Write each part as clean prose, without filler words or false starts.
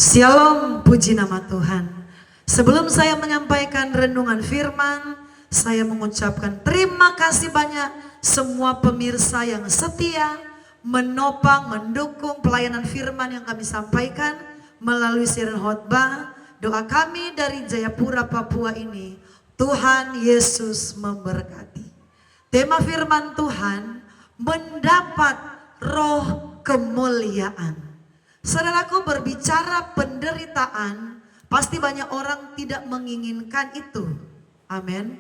Shalom, puji nama Tuhan. Sebelum saya menyampaikan renungan firman, saya mengucapkan terima kasih banyak semua pemirsa yang setia menopang, mendukung pelayanan firman yang kami sampaikan melalui siaran khotbah. Doa kami dari Jayapura, Papua ini, Tuhan Yesus memberkati. Tema firman Tuhan, mendapat roh kemuliaan. Saudaraku, berbicara penderitaan, pasti banyak orang tidak menginginkan itu. Amin.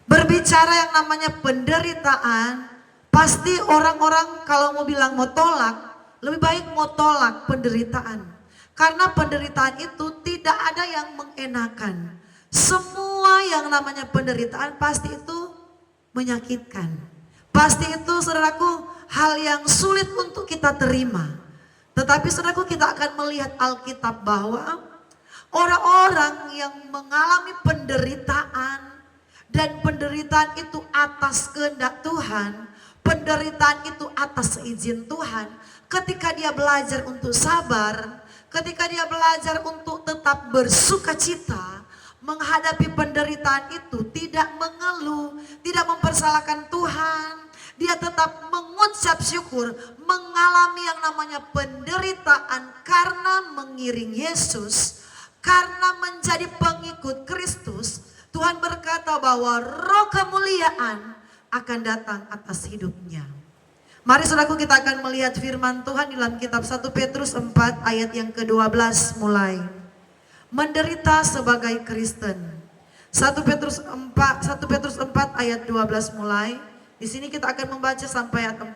Berbicara yang namanya penderitaan, pasti orang-orang kalau mau bilang mau tolak, lebih baik mau tolak penderitaan. Karena penderitaan itu tidak ada yang mengenakan. Semua yang namanya penderitaan pasti itu menyakitkan. Pasti itu, saudaraku, hal yang sulit untuk kita terima. Tetapi saudaraku, kita akan melihat Alkitab bahwa orang-orang yang mengalami penderitaan dan penderitaan itu atas kehendak Tuhan, penderitaan itu atas seizin Tuhan, ketika dia belajar untuk sabar, ketika dia belajar untuk tetap bersukacita, menghadapi penderitaan itu, tidak mengeluh, tidak mempersalahkan Tuhan, dia tetap mengucap syukur, mengalami yang namanya penderitaan karena mengiring Yesus, karena menjadi pengikut Kristus. Tuhan berkata bahwa roh kemuliaan akan datang atas hidupnya. Mari saudaraku, kita akan melihat firman Tuhan dalam kitab 1 Petrus 4 ayat yang ke-12 mulai. Menderita sebagai Kristen. 1 Petrus 4 ayat 12 mulai. Di sini kita akan membaca sampai ayat 14.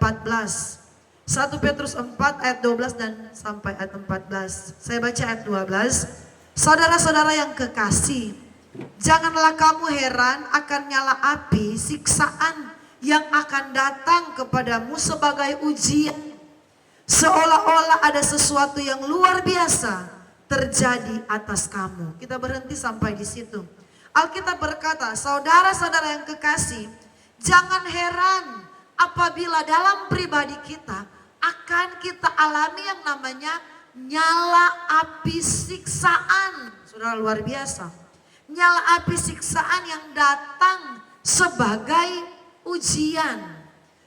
1 Petrus 4 ayat 12 dan sampai ayat 14. Saya baca ayat 12. Saudara-saudara yang kekasih, janganlah kamu heran akan nyala api siksaan yang akan datang kepadamu sebagai ujian. Seolah-olah ada sesuatu yang luar biasa terjadi atas kamu. Kita berhenti sampai di situ. Alkitab berkata, saudara-saudara yang kekasih, jangan heran apabila dalam pribadi kita akan kita alami yang namanya nyala api siksaan. Saudara, luar biasa. Nyala api siksaan yang datang sebagai ujian.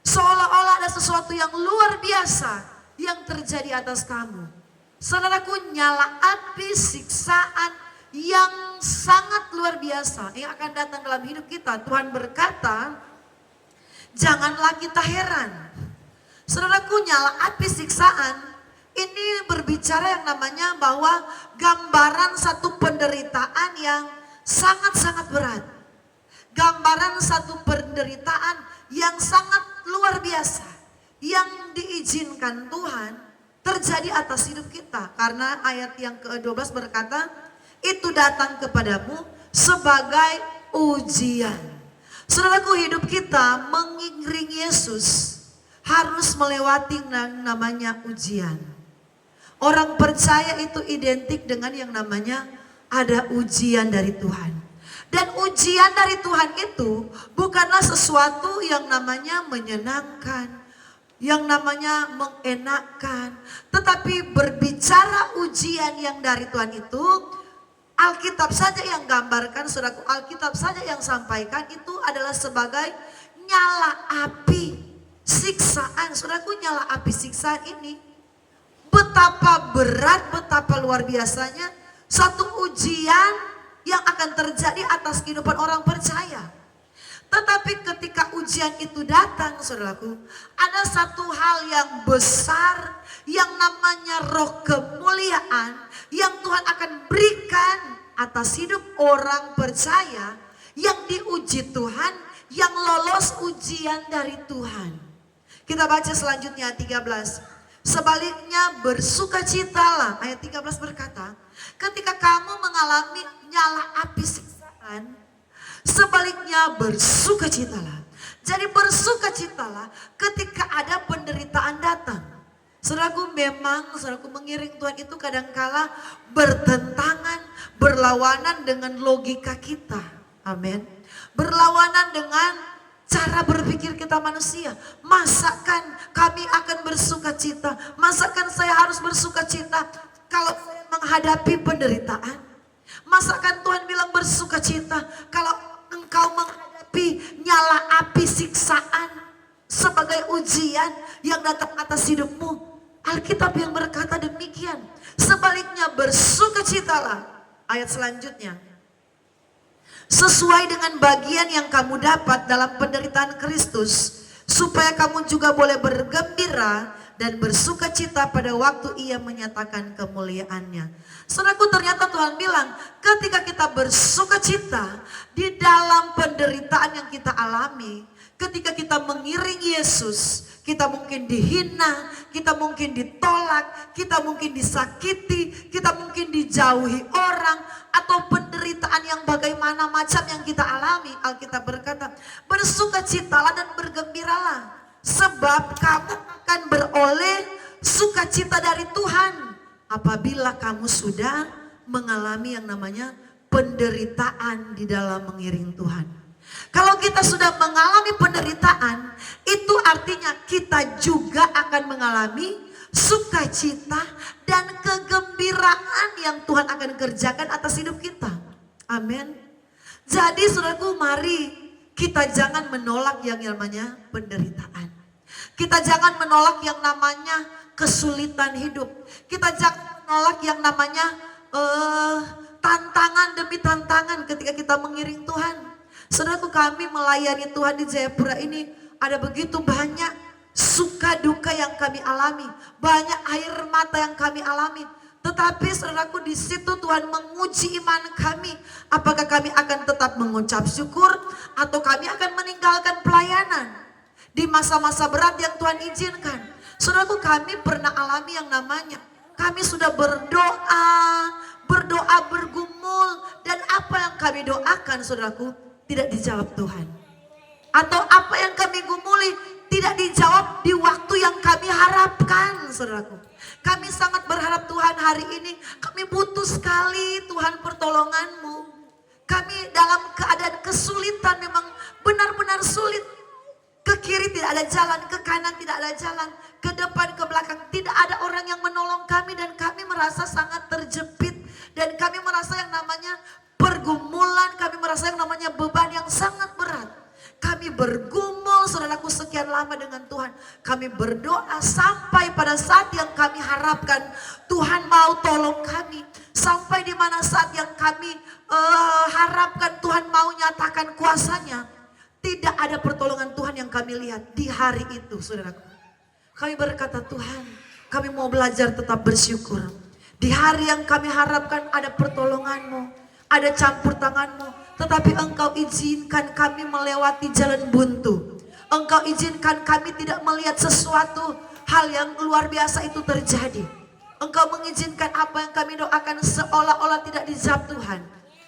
Seolah-olah ada sesuatu yang luar biasa yang terjadi atas kamu. Saudaraku, nyala api siksaan yang sangat luar biasa yang akan datang dalam hidup kita. Tuhan berkata, janganlah kita heran. Saudaraku, nyala api siksaan ini berbicara yang namanya bahwa gambaran satu penderitaan yang sangat-sangat berat. Gambaran satu penderitaan yang sangat luar biasa yang diizinkan Tuhan terjadi atas hidup kita. Karena ayat yang ke-12 berkata, itu datang kepadamu sebagai ujian. Saudaraku, hidup kita mengiring Yesus harus melewati yang namanya ujian. Orang percaya itu identik dengan yang namanya ada ujian dari Tuhan. Dan ujian dari Tuhan itu bukanlah sesuatu yang namanya menyenangkan, yang namanya mengenakkan. Tetapi berbicara ujian yang dari Tuhan itu, Alkitab saja yang gambarkan, saudaraku, Alkitab saja yang sampaikan itu adalah sebagai nyala api siksaan. Saudaraku, nyala api siksaan ini betapa berat, betapa luar biasanya satu ujian yang akan terjadi atas kehidupan orang percaya. Tetapi ketika ujian itu datang, saudaraku, ada satu hal yang besar yang namanya roh kemuliaan yang Tuhan akan berikan atas hidup orang percaya yang diuji Tuhan, yang lolos ujian dari Tuhan. Kita baca selanjutnya 13. Sebaliknya bersukacitalah, ayat 13 berkata, ketika kamu mengalami nyala api siksaan, sebaliknya bersukacitalah. Jadi bersukacitalah ketika ada penderitaan datang. Saudaraku, memang saudaraku mengiring Tuhan itu kadangkala bertentangan, berlawanan dengan logika kita. Amin. Berlawanan dengan cara berpikir kita manusia. Masakan kami akan bersukacita? Masakan saya harus bersukacita? Kalau saya menghadapi penderitaan? Masakan Tuhan bilang bersukacita kalau engkau menghadapi nyala api siksaan sebagai ujian yang datang atas hidupmu? Alkitab yang berkata demikian. Sebaliknya bersukacitalah. Ayat selanjutnya. Sesuai dengan bagian yang kamu dapat dalam penderitaan Kristus, supaya kamu juga boleh bergembira dan bersukacita pada waktu Ia menyatakan kemuliaannya. Saudaraku, ternyata Tuhan bilang ketika kita bersukacita di dalam penderitaan yang kita alami, ketika kita mengiring Yesus, kita mungkin dihina, kita mungkin ditolak, kita mungkin disakiti, kita mungkin dijauhi orang, atau penderitaan yang bagaimana macam yang kita alami. Alkitab berkata, bersukacitalah dan bergembiralah, sebab kamu akan beroleh sukacita dari Tuhan apabila kamu sudah mengalami yang namanya penderitaan di dalam mengiring Tuhan. Kalau kita sudah mengalami penderitaan, itu artinya kita juga akan mengalami sukacita dan kegembiraan yang Tuhan akan kerjakan atas hidup kita. Amin. Jadi saudaraku, mari kita jangan menolak yang namanya penderitaan. Kita jangan menolak yang namanya kesulitan hidup. Kita jangan menolak yang namanya tantangan demi tantangan ketika kita mengiring Tuhan. Saudaraku, kami melayani Tuhan di Jayapura ini ada begitu banyak suka duka yang kami alami, banyak air mata yang kami alami. Tetapi saudaraku, di situ Tuhan menguji iman kami. Apakah kami akan tetap mengucap syukur atau kami akan meninggalkan pelayanan di masa-masa berat yang Tuhan izinkan. Saudaraku, kami pernah alami yang namanya kami sudah berdoa bergumul, dan apa yang kami doakan saudaraku tidak dijawab Tuhan. Atau apa yang kami gumuli tidak dijawab di waktu yang kami harapkan, saudaraku. Kami sangat berharap Tuhan, hari ini kami butuh sekali Tuhan pertolongan-Mu. Kami dalam keadaan kesulitan, memang benar-benar sulit. Ke kiri tidak ada jalan, ke kanan tidak ada jalan, ke depan, ke belakang tidak ada orang yang menolong kami, dan kami merasa sangat terjepit, dan kami merasa yang namanya pergumulan, kami merasa yang namanya beban yang sangat berat. Kami bergumul saudaraku sekian lama dengan Tuhan. Kami berdoa sampai pada saat yang kami harapkan Tuhan mau tolong kami. Sampai di mana saat yang kami harapkan Tuhan mau nyatakan kuasanya. Tidak ada pertolongan Tuhan yang kami lihat di hari itu, saudaraku. Kami berkata, Tuhan, kami mau belajar tetap bersyukur. Di hari yang kami harapkan ada pertolongan-Mu, ada campur tangan-Mu, tetapi Engkau izinkan kami melewati jalan buntu. Engkau izinkan kami tidak melihat sesuatu hal yang luar biasa itu terjadi. Engkau mengizinkan apa yang kami doakan seolah-olah tidak dijawab Tuhan.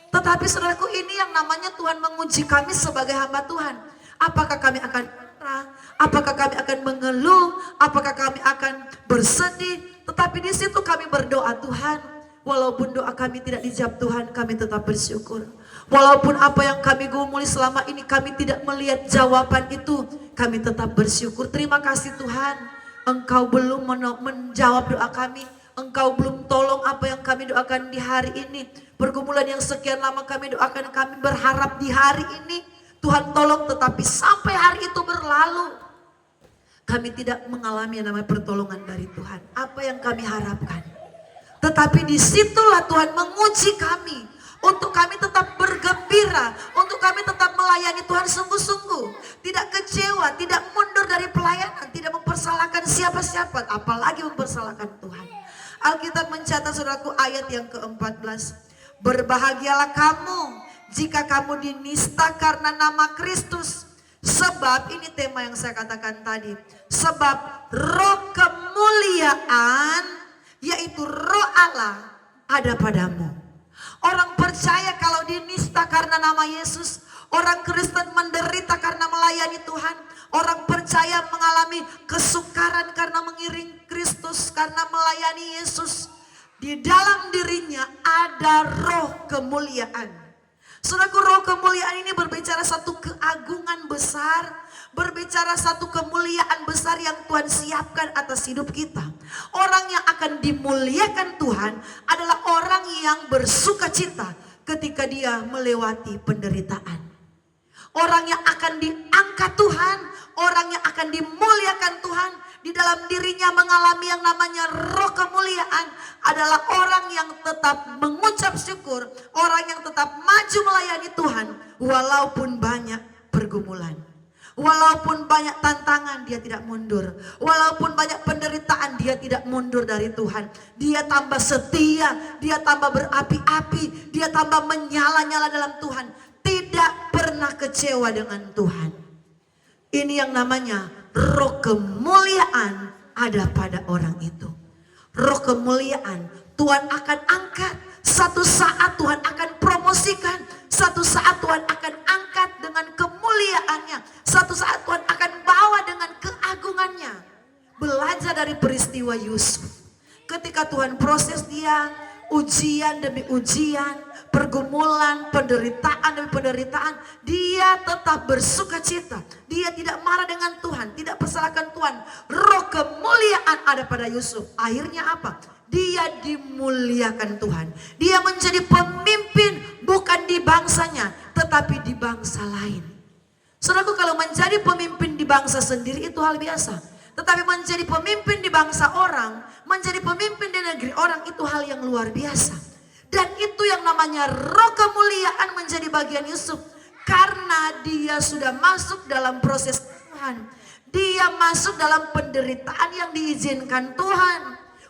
Tetapi saudaraku, ini yang namanya Tuhan menguji kami sebagai hamba Tuhan. Apakah kami akan marah? Apakah kami akan mengeluh? Apakah kami akan bersedih? Tetapi di situ kami berdoa, Tuhan, walaupun doa kami tidak dijawab Tuhan, kami tetap bersyukur. Walaupun apa yang kami gumuli selama ini kami tidak melihat jawaban itu, kami tetap bersyukur. Terima kasih Tuhan, Engkau belum menjawab doa kami. Engkau belum tolong apa yang kami doakan di hari ini. Pergumulan yang sekian lama kami doakan, kami berharap di hari ini Tuhan tolong, tetapi sampai hari itu berlalu, kami tidak mengalami yang namanya pertolongan dari Tuhan. Apa yang kami harapkan. Tetapi disitulah Tuhan menguji kami, untuk kami tetap bergembira, untuk kami tetap melayani Tuhan sungguh-sungguh. Tidak kecewa, tidak mundur dari pelayanan, tidak mempersalahkan siapa-siapa, apalagi mempersalahkan Tuhan. Alkitab mencatat saudaraku ayat yang ke-14. Berbahagialah kamu jika kamu dinista karena nama Kristus. Sebab ini tema yang saya katakan tadi. Sebab roh kemuliaan, yaitu roh Allah, ada padamu. Orang percaya kalau dinista karena nama Yesus. Orang Kristen menderita karena melayani Tuhan. Orang percaya mengalami kesukaran karena mengiring Kristus, karena melayani Yesus. Di dalam dirinya ada roh kemuliaan. Saudaraku, roh kemuliaan ini berbicara satu keagungan besar, berbicara satu kemuliaan besar yang Tuhan siapkan atas hidup kita. Orang yang akan dimuliakan Tuhan adalah orang yang bersuka cita ketika dia melewati penderitaan. Orang yang akan diangkat Tuhan, orang yang akan dimuliakan Tuhan, di dalam dirinya mengalami yang namanya roh kemuliaan adalah orang yang tetap mengucap syukur, orang yang tetap maju melayani Tuhan walaupun banyak pergumulan. Walaupun banyak tantangan dia tidak mundur. Walaupun banyak penderitaan dia tidak mundur dari Tuhan. Dia tambah setia, dia tambah berapi-api, dia tambah menyala-nyala dalam Tuhan. Tidak pernah kecewa dengan Tuhan. Ini yang namanya roh kemuliaan ada pada orang itu. Roh kemuliaan Tuhan akan angkat. Satu saat Tuhan akan promosikan. Satu saat Tuhan akan angkat dengan kemuliaannya. Satu saat Tuhan akan bawa dengan keagungannya. Belajar dari peristiwa Yusuf. Ketika Tuhan proses dia, ujian demi ujian, pergumulan, penderitaan demi penderitaan, dia tetap bersuka cita. Dia tidak marah dengan Tuhan, tidak persalahkan Tuhan. Roh kemuliaan ada pada Yusuf. Akhirnya apa? Dia dimuliakan Tuhan. Dia menjadi pemimpin bukan di bangsanya, tetapi di bangsa lain. Saudaraku, kalau menjadi pemimpin di bangsa sendiri itu hal biasa. Tetapi menjadi pemimpin di bangsa orang, menjadi pemimpin di negeri orang itu hal yang luar biasa. Dan itu yang namanya roh kemuliaan menjadi bagian Yusuf. Karena dia sudah masuk dalam proses Tuhan. Dia masuk dalam penderitaan yang diizinkan Tuhan.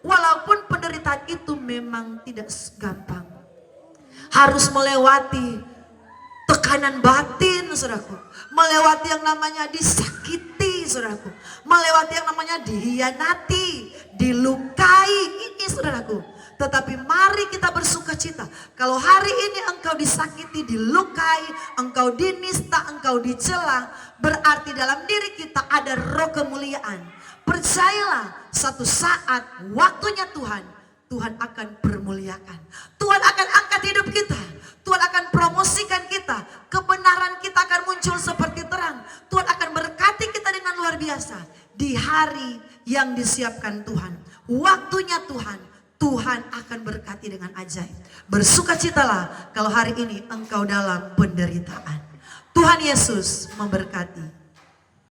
Walaupun penderitaan itu memang tidak gampang. Harus melewati tekanan batin, saudaraku. Melewati yang namanya disakiti, saudaraku. Melewati yang namanya dihianati, dilukai. Ini, saudaraku. Tetapi mari kita bersuka cita. Kalau hari ini engkau disakiti, dilukai, engkau dinista, engkau dicela, berarti dalam diri kita ada roh kemuliaan. Percayalah, satu saat waktunya Tuhan, Tuhan akan permuliakan. Tuhan akan angkat hidup kita. Tuhan akan promosikan kita. Kebenaran kita akan muncul seperti terang. Tuhan akan berkati kita dengan luar biasa. Di hari yang disiapkan Tuhan. Waktunya Tuhan. Tuhan akan berkati dengan ajaib. Bersukacitalah kalau hari ini engkau dalam penderitaan. Tuhan Yesus memberkati.